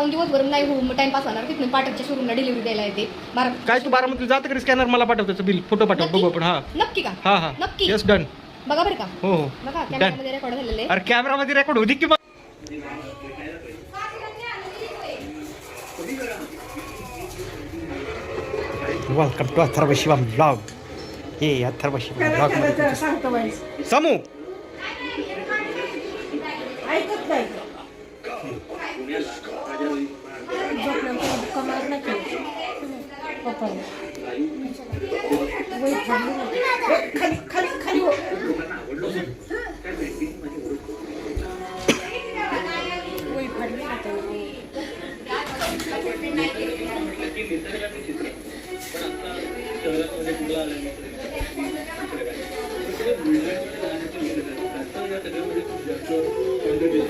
जाऊन दिवसभर नाही हो टाइमपास होणार. तिथून पाटकच्या शोरूमला डिलिव्हरी द्यायला येते. काय तू बारामतीला जात कधी स्कॅनर मला पाठव त्याचं बिल फोटो पाठव बघू आपण. हा नक्की का? हा हा नक्की. Yes done. बघा बरं का. हो हो बघा कॅमेरामध्ये रेकॉर्ड झालेलं आहे. अरे कॅमेरामध्ये रेकॉर्ड होती की. Welcome to Atharva Shivam blog. हे अथर्व शिवम ब्लॉग मध्ये समू ऐकत नाही खाली खाली खाली हो.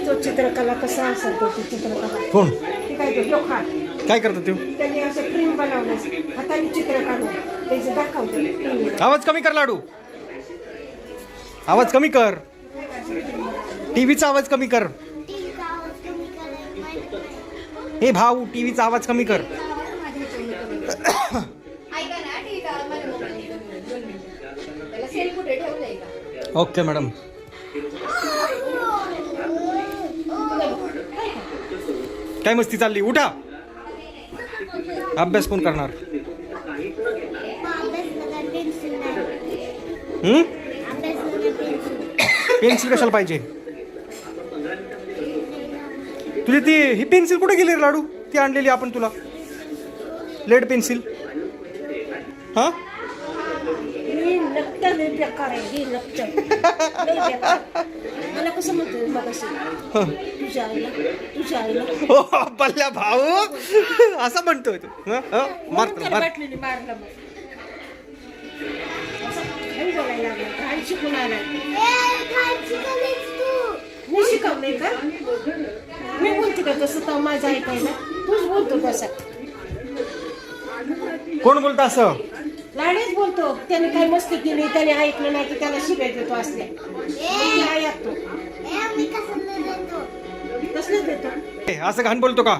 तो चित्रकला कसा असेल तो चित्रकला. कोण ते काय तो लोखा काय करतो तू. त्यांनी असं क्रीम बनवलं हाताने चित्र काढून त्याचं दाखवतं. आवाज कमी कर लाडू. आवाज कमी कर. टीव्हीचा आवाज कमी कर. हे भाऊ टीव्हीचा आवाज कमी कर. Okay madam. काय मस्ती चालली. उठा. अभ्यास कोण करणार. पेन्सिल कशाला पाहिजे तुझी. ती ही पेन्सिल कुठे गेली रे लाडू. ती आणलेली आपण तुला लेड पेन्सिल. हा मला कसं म्हणतो मग तुझ्या आईला तुझ्या आईला हो पल्ल्या भाऊ असं म्हणतोय तू. मारतो बाटलीने मारलं मग बोलायला लागला. घाण शिकून आला. मी शिकवलंय का. मी बोलते का तसं तर माझं ऐकायला. तूच बोलतो तसा. कोण बोलतं असं. लाडेच बोलतो. त्याने काही मस्ती केली त्याने ऐकलं नाही की त्याला शिकाय देतो असल्या. ऐकतो कसलं देतो. असं घाण बोलतो का.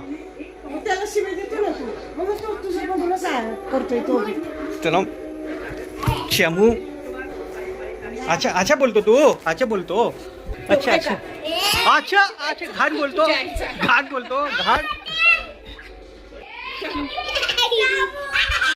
मग त्याला शिवाय देतो ना तू. मग तो तुझं बघूनच करतोय तो बी. चला शमू. अच्छा अच्छा बोलतो तू. अच्छा बोलतो. अच्छा अच्छा अच्छा अच्छा घाण बोलतो. घाण बोलतो. घाण.